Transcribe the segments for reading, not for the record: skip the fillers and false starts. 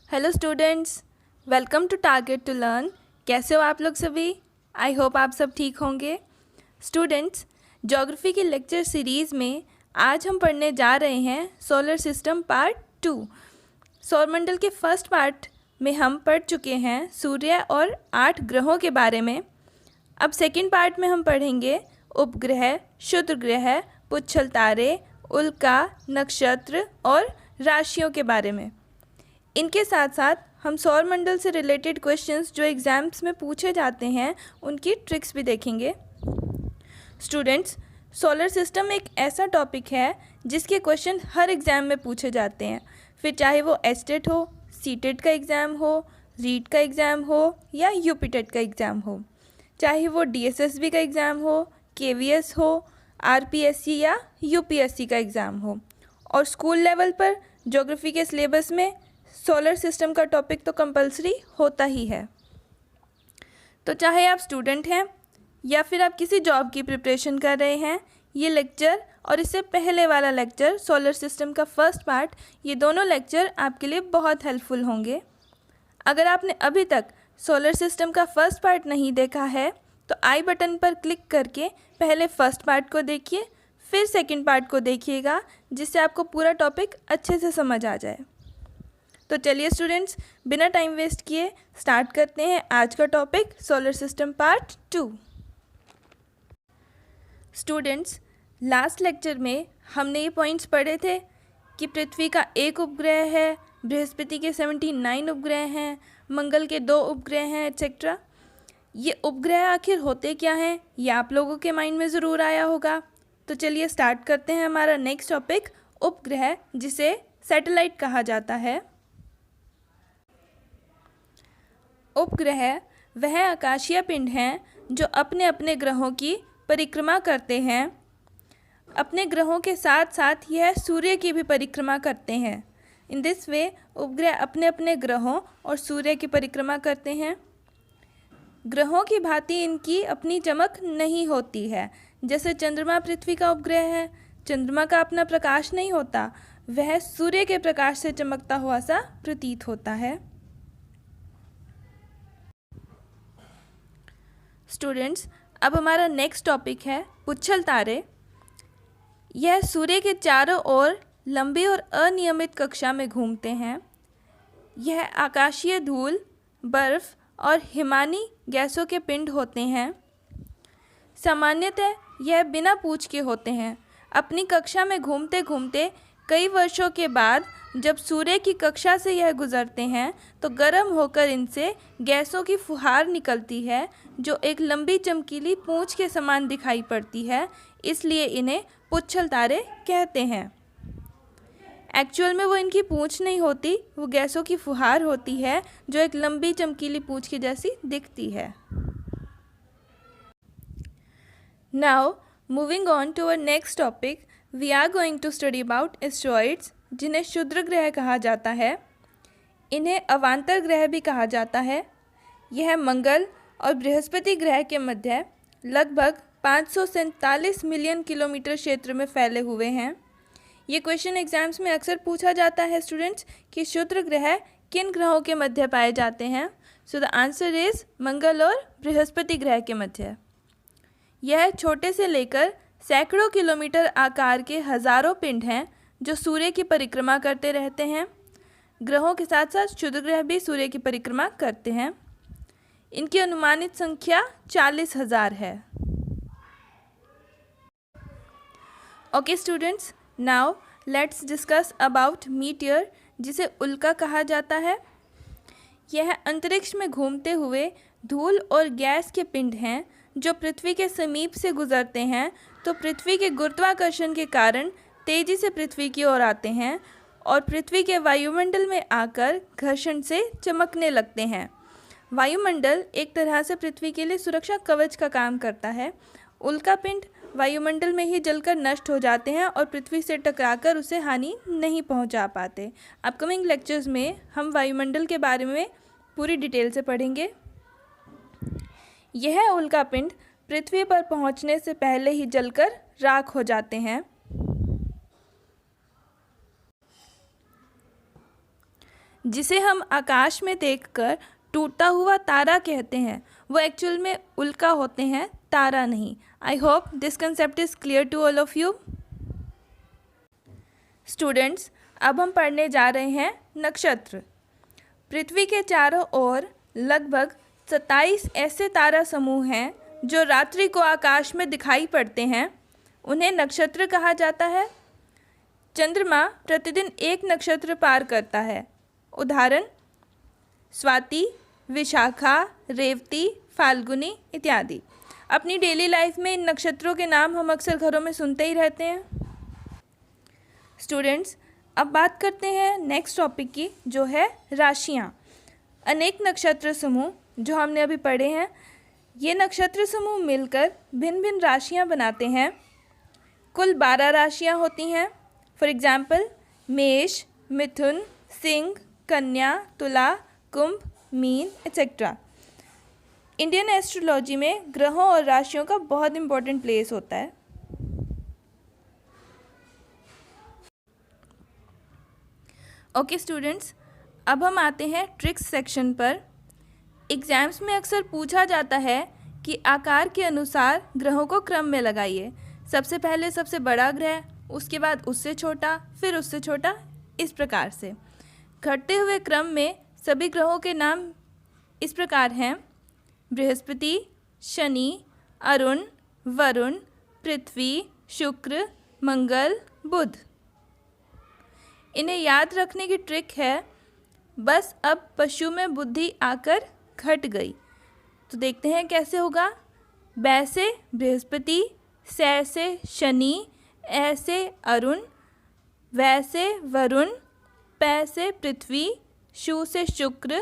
Hello students, welcome to target to learn. कैसे हो आप लोग सभी? आई होप आप सब ठीक होंगे। स्टूडेंट्स, ज्योग्राफी की लेक्चर सीरीज़ में आज हम पढ़ने जा रहे हैं सोलर सिस्टम पार्ट 2। सौरमंडल के फर्स्ट पार्ट में हम पढ़ चुके हैं सूर्य और 8 ग्रहों के बारे में। अब सेकंड पार्ट में हम पढ़ेंगे उपग्रह, क्षुद्र ग्रह, पुच्छल तारे, उल्का, नक्षत्र और राशियों के बारे में। इनके साथ साथ हम सौरमंडल से रिलेटेड क्वेश्चंस जो एग्ज़ाम्स में पूछे जाते हैं उनकी ट्रिक्स भी देखेंगे। स्टूडेंट्स, सोलर सिस्टम एक ऐसा टॉपिक है जिसके क्वेश्चन हर एग्ज़ाम में पूछे जाते हैं, फिर चाहे वो एस्टेट हो, सीटेट का एग्ज़ाम हो, रीट का एग्ज़ाम हो या यूपीटेट का एग्ज़ाम हो, चाहे वो डीएसएसबी का एग्ज़ाम हो, केवीएस हो, आरपीएससी या यूपीएससी का एग्ज़ाम हो। और स्कूल लेवल पर ज्योग्राफी के सिलेबस में सोलर सिस्टम का टॉपिक तो कंपलसरी होता ही है। तो चाहे आप स्टूडेंट हैं या फिर आप किसी जॉब की प्रिपरेशन कर रहे हैं, ये लेक्चर और इससे पहले वाला लेक्चर सोलर सिस्टम का फर्स्ट पार्ट, ये दोनों लेक्चर आपके लिए बहुत हेल्पफुल होंगे। अगर आपने अभी तक सोलर सिस्टम का फर्स्ट पार्ट नहीं देखा है तो आई बटन पर क्लिक करके पहले फर्स्ट पार्ट को देखिए, फिर सेकंड पार्ट को देखिएगा, जिससे आपको पूरा टॉपिक अच्छे से समझ आ जाए। तो चलिए स्टूडेंट्स, बिना टाइम वेस्ट किए स्टार्ट करते हैं आज का topic solar system part 2। Students, last lecture में हमने ये पॉइंट्स पढ़े थे कि पृथ्वी का एक उपग्रह है, बृहस्पति के 79 उपग्रह हैं, मंगल के 2 उपग्रह हैं, एट्सेट्रा। ये उपग्रह आखिर होते क्या हैं, ये आप लोगों के माइंड में ज़रूर आया होगा। तो चलिए स्टार्ट करते हैं हमारा नेक्स्ट टॉपिक, उपग्रह, जिसे सैटेलाइट कहा जाता है। उपग्रह वह आकाशीय पिंड हैं जो अपने अपने ग्रहों की परिक्रमा करते हैं। अपने ग्रहों के साथ साथ यह सूर्य की भी परिक्रमा करते हैं। इन दिस वे उपग्रह अपने अपने ग्रहों और सूर्य की परिक्रमा करते हैं। ग्रहों की भांति इनकी अपनी चमक नहीं होती है। जैसे चंद्रमा पृथ्वी का उपग्रह है, चंद्रमा का अपना प्रकाश नहीं होता, वह सूर्य के प्रकाश से चमकता हुआ सा प्रतीत होता है। स्टूडेंट्स, अब हमारा नेक्स्ट टॉपिक है पुच्छल तारे। यह सूर्य के चारों ओर लंबी और अनियमित कक्षा में घूमते हैं। यह आकाशीय धूल, बर्फ और हिमानी गैसों के पिंड होते हैं। सामान्यतः यह बिना पूंछ के होते हैं। अपनी कक्षा में घूमते घूमते कई वर्षों के बाद जब सूर्य की कक्षा से यह गुजरते हैं तो गर्म होकर इनसे गैसों की फुहार निकलती है जो एक लंबी चमकीली पूंछ के समान दिखाई पड़ती है, इसलिए इन्हें पुच्छल तारे कहते हैं। एक्चुअल में वो इनकी पूंछ नहीं होती, वो गैसों की फुहार होती है जो एक लंबी चमकीली पूंछ की जैसी दिखती है। Now moving on to our next topic, we are going to study about asteroids, जिन्हें क्षुद्र ग्रह कहा जाता है। इन्हें अवांतर ग्रह भी कहा जाता है। यह मंगल और बृहस्पति ग्रह के मध्य लगभग 547 मिलियन किलोमीटर क्षेत्र में फैले हुए हैं। ये क्वेश्चन एग्जाम्स में अक्सर पूछा जाता है स्टूडेंट्स कि क्षुद्र ग्रह किन ग्रहों के मध्य पाए जाते हैं। सो द आंसर इज मंगल और बृहस्पति ग्रह के मध्य। यह छोटे से लेकर सैकड़ों किलोमीटर आकार के हजारों पिंड हैं जो सूर्य की परिक्रमा करते रहते हैं। ग्रहों के साथ साथ क्षुद्र ग्रह भी सूर्य की परिक्रमा करते हैं। इनकी अनुमानित संख्या 40,000 है। Okay students, now let's discuss about meteor, जिसे उल्का कहा जाता है। यह अंतरिक्ष में घूमते हुए धूल और गैस के पिंड हैं जो पृथ्वी के समीप से गुजरते हैं तो पृथ्वी के गुरुत्वाकर्षण के कारण तेजी से पृथ्वी की ओर आते हैं और पृथ्वी के वायुमंडल में आकर घर्षण से चमकने लगते हैं। वायुमंडल एक तरह से पृथ्वी के लिए सुरक्षा कवच का काम करता है। उल्का पिंड वायुमंडल में ही जलकर नष्ट हो जाते हैं और पृथ्वी से टकराकर उसे हानि नहीं पहुंचा पाते। अपकमिंग लेक्चर्स में हम वायुमंडल के बारे में पूरी डिटेल से पढ़ेंगे। यह उल्का पिंड पृथ्वी पर पहुंचने से पहले ही जलकर राख हो जाते हैं। जिसे हम आकाश में देखकर टूटता हुआ तारा कहते हैं, वो एक्चुअल में उल्का होते हैं, तारा नहीं। I hope this concept is clear to all of you. Students, अब हम पढ़ने जा रहे हैं नक्षत्र। पृथ्वी के चारों ओर लगभग 27 ऐसे तारा समूह हैं जो रात्रि को आकाश में दिखाई पड़ते हैं। उन्हें नक्षत्र कहा जाता है। चंद्रमा प्रतिदिन एक नक्षत्र पार करता है। उदाहरण स्वाति, विशाखा, रेवती, फाल्गुनी इत्यादि। अपनी डेली लाइफ में इन नक्षत्रों के नाम हम अक्सर घरों में सुनते ही रहते हैं। स्टूडेंट्स, अब बात करते हैं नेक्स्ट टॉपिक की, जो है राशियाँ। अनेक नक्षत्र समूह जो हमने अभी पढ़े हैं, ये नक्षत्र समूह मिलकर भिन्न भिन्न राशियाँ बनाते हैं। कुल 12 राशियाँ होती हैं। फॉर एग्जाम्पल मेष, मिथुन, सिंह, कन्या, तुला, कुंभ, मीन एक्सेट्रा। इंडियन एस्ट्रोलॉजी में ग्रहों और राशियों का बहुत इंपॉर्टेंट प्लेस होता है। ओके स्टूडेंट्स, अब हम आते हैं ट्रिक्स सेक्शन पर। एग्जाम्स में अक्सर पूछा जाता है कि आकार के अनुसार ग्रहों को क्रम में लगाइए। सबसे पहले सबसे बड़ा ग्रह, उसके बाद उससे छोटा, फिर उससे छोटा, इस प्रकार से। घटते हुए क्रम में सभी ग्रहों के नाम इस प्रकार हैं: बृहस्पति, शनि, अरुण, वरुण, पृथ्वी, शुक्र, मंगल, बुध। इन्हें याद रखने की ट्रिक है, बस अब पशु में बुद्धि आकर घट गई। तो देखते हैं कैसे होगा। बै से बृहस्पति, सै से शनि, ऐ से अरुण, वै से वरुण, पै से पृथ्वी, शु से शुक्र,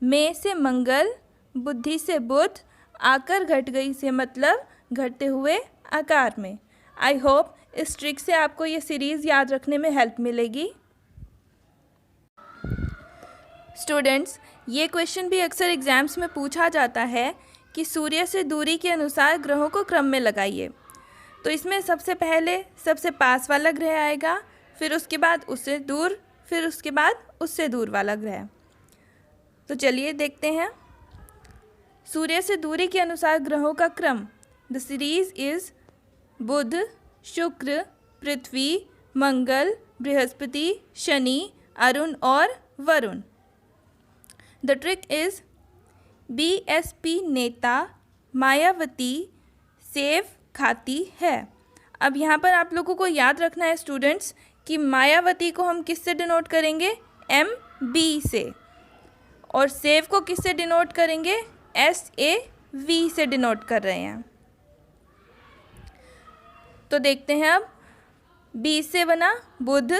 में से मंगल, बुद्धि से बुध, आकर घट गई से मतलब घटते हुए आकार में। आई होप इस ट्रिक से आपको ये सीरीज़ याद रखने में हेल्प मिलेगी। स्टूडेंट्स, ये क्वेश्चन भी अक्सर एग्जाम्स में पूछा जाता है कि सूर्य से दूरी के अनुसार ग्रहों को क्रम में लगाइए। तो इसमें सबसे पहले सबसे पास वाला ग्रह आएगा, फिर उसके बाद उससे दूर, फिर उसके बाद उससे दूर वाला ग्रह। तो चलिए देखते हैं। सूर्य से दूरी के अनुसार ग्रहों का क्रम। द सीरीज इज बुध, शुक्र, पृथ्वी, मंगल, बृहस्पति, शनि, अरुण और Varun. The trick is BSP नेता मायावती सेव खाती है। अब यहाँ पर आप लोगों को याद रखना है स्टूडेंट्स कि मायावती को हम किससे डिनोट करेंगे? MB से। और सेव को किससे डिनोट करेंगे? SAV से डिनोट कर रहे हैं। तो देखते हैं अब। B से बना बुध,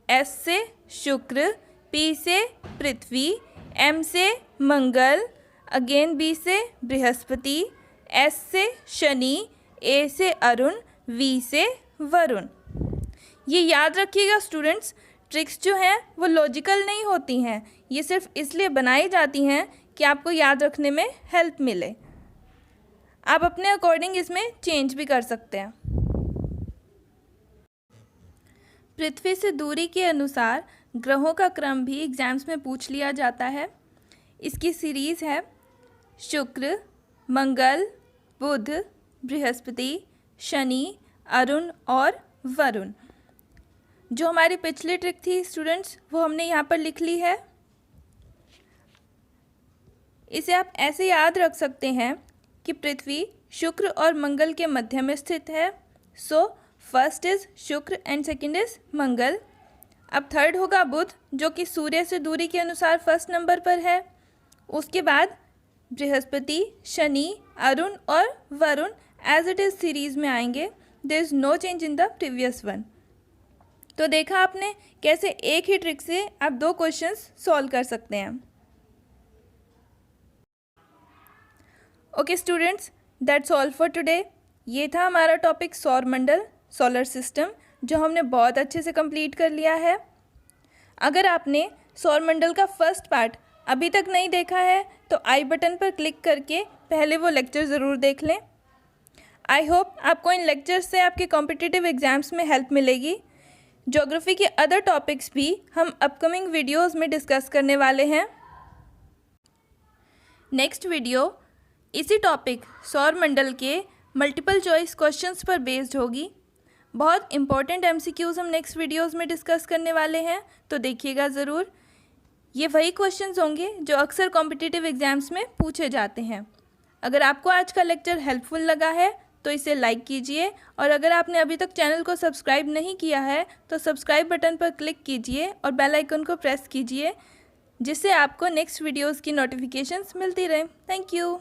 S से शुक्र, P से पृथ्वी, M से मंगल, अगेन B से बृहस्पति, S से शनि, A से अरुण, V से वरुण। ये याद रखिएगा स्टूडेंट्स, ट्रिक्स जो हैं वो लॉजिकल नहीं होती हैं। ये सिर्फ इसलिए बनाई जाती हैं कि आपको याद रखने में हेल्प मिले। आप अपने अकॉर्डिंग इसमें चेंज भी कर सकते हैं। पृथ्वी से दूरी के अनुसार ग्रहों का क्रम भी एग्जाम्स में पूछ लिया जाता है। इसकी सीरीज़ है शुक्र, मंगल, बुध, बृहस्पति, शनि, अरुण और वरुण। जो हमारी पिछली ट्रिक थी स्टूडेंट्स, वो हमने यहाँ पर लिख ली है। इसे आप ऐसे याद रख सकते हैं कि पृथ्वी शुक्र और मंगल के मध्य में स्थित है। सो फर्स्ट इज शुक्र एंड सेकंड इज मंगल। अब थर्ड होगा बुध, जो कि सूर्य से दूरी के अनुसार फर्स्ट नंबर पर है। उसके बाद बृहस्पति, शनि, अरुण और वरुण एज इट इज़ सीरीज़ में आएंगे। There is no change in the previous one. तो देखा आपने कैसे एक ही ट्रिक से आप 2 क्वेश्चंस सॉल्व कर सकते हैं। Okay students, that's all for today. ये था हमारा टॉपिक सौरमंडल, सोलर सिस्टम, जो हमने बहुत अच्छे से कंप्लीट कर लिया है। अगर आपने सौरमंडल का फर्स्ट पार्ट अभी तक नहीं देखा है तो आई बटन पर क्लिक करके पहले वो लेक्चर ज़रूर देख लें। आई होप आपको इन लेक्चर्स से आपके कॉम्पिटिटिव एग्ज़ाम्स में हेल्प मिलेगी। ज्योग्राफी के अदर टॉपिक्स भी हम अपकमिंग वीडियोस में डिस्कस करने वाले हैं। नेक्स्ट वीडियो इसी टॉपिक सौर मंडल के मल्टीपल चॉइस क्वेश्चंस पर बेस्ड होगी। बहुत इंपॉर्टेंट एमसीक्यूज़ हम नेक्स्ट वीडियोस में डिस्कस करने वाले हैं, तो देखिएगा ज़रूर। ये वही क्वेश्चंस होंगे जो अक्सर कॉम्पिटिटिव एग्जाम्स में पूछे जाते हैं। अगर आपको आज का लेक्चर हेल्पफुल लगा है तो इसे लाइक कीजिए, और अगर आपने अभी तक चैनल को सब्सक्राइब नहीं किया है तो सब्सक्राइब बटन पर क्लिक कीजिए और बेल आइकन को प्रेस कीजिए, जिससे आपको नेक्स्ट वीडियोस की नोटिफिकेशंस मिलती रहे। Thank you.